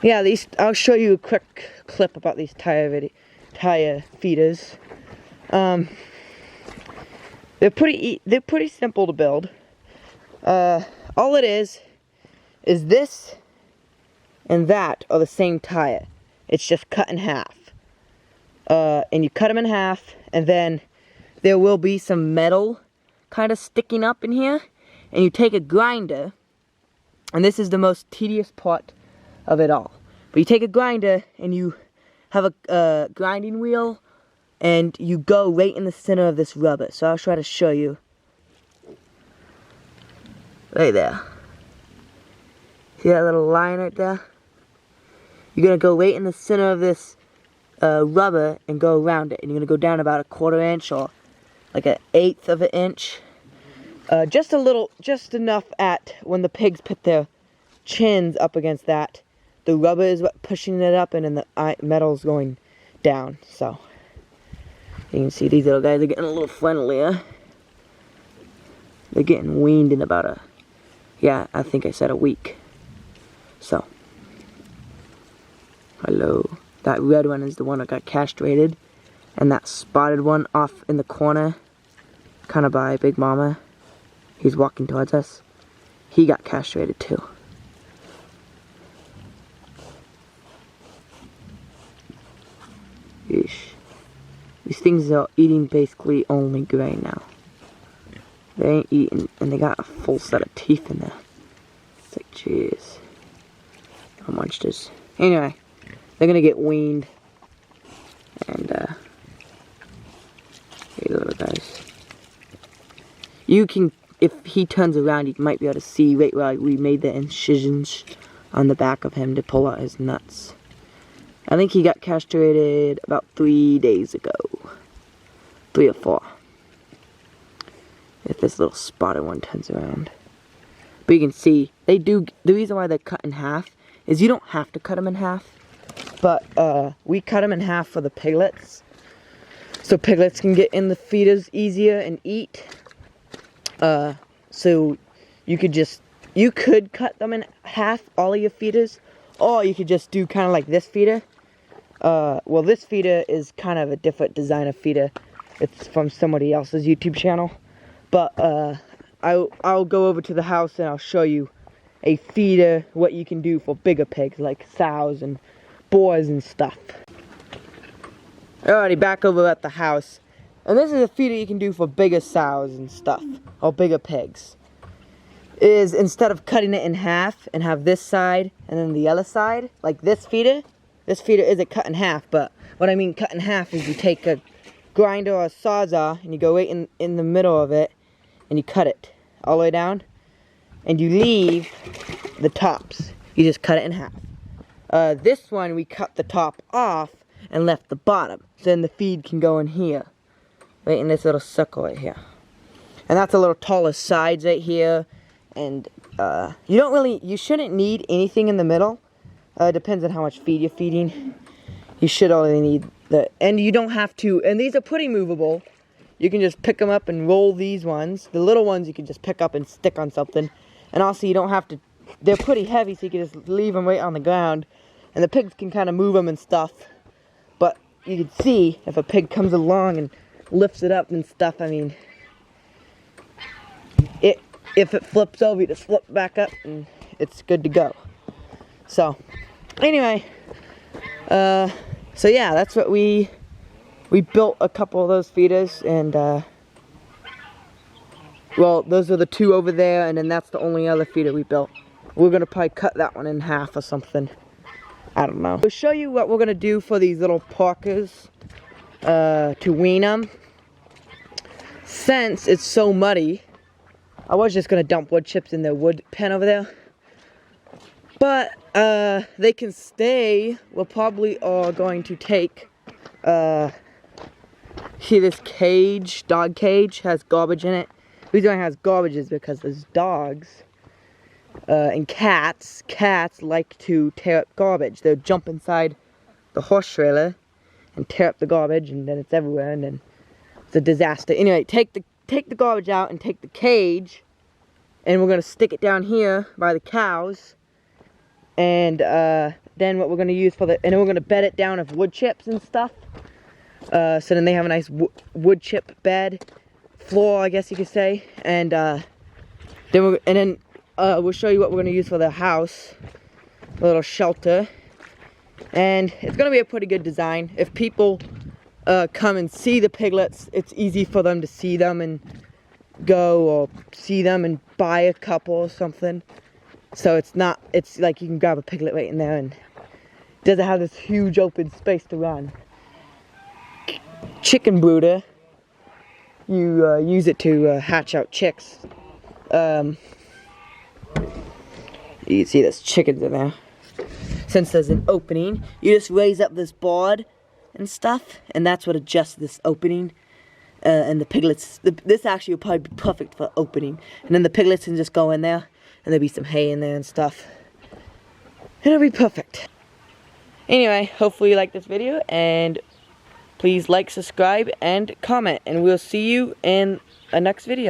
Yeah, I'll show you a quick clip about these tire feeders. They're pretty simple to build. All it is this and that are the same tire. It's just cut in half. And you cut them in half, and then there will be some metal kind of sticking up in here, and you take a grinder, and this is the most tedious part of it all. But you take a grinder, and you have a grinding wheel, and you go right in the center of this rubber. So I'll try to show you. Right there. See that little line right there? You're going to go right in the center of this rubber and go around it. And you're going to go down about 1/4 inch or like 1/8 of an inch. Just enough at when the pigs put their chins up against that. The rubber is what pushing it up, and then the metal's going down. So you can see these little guys are getting a little friendlier. They're getting weaned in about I think I said a week. So, hello. That red one is the one that got castrated. And that spotted one off in the corner, kind of by Big Mama, he's walking towards us. He got castrated too. Yeesh. These things are eating basically only grain now. They ain't eating, and they got a full set of teeth in there. It's like, jeez. Little monsters. Anyway, they're gonna get weaned. And, hey, little guys. You can, if he turns around, you might be able to see right where we made the incisions on the back of him to pull out his nuts. I think he got castrated about 3 days ago. 3 or 4. If this little spotted one turns around. But you can see, the reason why they're cut in half is you don't have to cut them in half. But we cut them in half for the piglets. So piglets can get in the feeders easier and eat. So you could cut them in half, all of your feeders. Or you could just do kind of like this feeder. Well, this feeder is kind of a different design of feeder. It's from somebody else's YouTube channel. But I'll go over to the house and I'll show you a feeder, what you can do for bigger pigs, like sows and boars and stuff. Alrighty, back over at the house. And this is a feeder you can do for bigger sows and stuff, or bigger pigs. Is instead of cutting it in half and have this side and then the other side, like this feeder isn't cut in half, but what I mean cut in half is you take a grinder or a sawzall and you go right in the middle of it and you cut it all the way down and you leave the tops. You just cut it in half. This one we cut the top off and left the bottom, so then the feed can go in here, right in this little circle right here. And that's a little taller sides right here. And you shouldn't need anything in the middle. Depends on how much feed you're feeding. You should only need and you don't have to, and these are pretty movable. You can just pick them up and roll these ones. The little ones you can just pick up and stick on something. And also you don't have to, they're pretty heavy, so you can just leave them right on the ground. And the pigs can kind of move them and stuff. But you can see if a pig comes along and lifts it up and stuff, I mean, if it flips over, you just flip back up and it's good to go. So, anyway, so yeah, that's what we built a couple of those feeders, and well, those are the 2 over there, and then that's the only other feeder we built. We're gonna probably cut that one in half or something. I don't know. I'll show you what we're gonna do for these little porkers to wean them. Since it's so muddy, I was just gonna dump wood chips in their wood pen over there, but they can stay. We're probably all going to take. See this cage, dog cage, has garbage in it. The reason why it has garbage is because there's dogs and cats. Cats like to tear up garbage. They'll jump inside the horse trailer and tear up the garbage, and then it's everywhere, and then it's a disaster. Anyway, take the garbage out and take the cage, and we're gonna stick it down here by the cows, And then what we're going to use for and then we're going to bed it down with wood chips and stuff. So then they have a nice wood chip bed, floor, I guess you could say. And then we'll show you what we're going to use for the house, a little shelter. And it's going to be a pretty good design. If people come and see the piglets, it's easy for them to see them and go or see them and buy a couple or something. So it's like you can grab a piglet right in there, and it doesn't have this huge open space to run. Chicken brooder, you use it to hatch out chicks. You can see there's chickens in there. Since there's an opening, you just raise up this board and stuff, and that's what adjusts this opening. And the piglets, this actually will probably be perfect for opening. And then the piglets can just go in there, and there'll be some hay in there and stuff. It'll be perfect. Anyway, hopefully you like this video, and please like, subscribe, and comment. And we'll see you in a next video.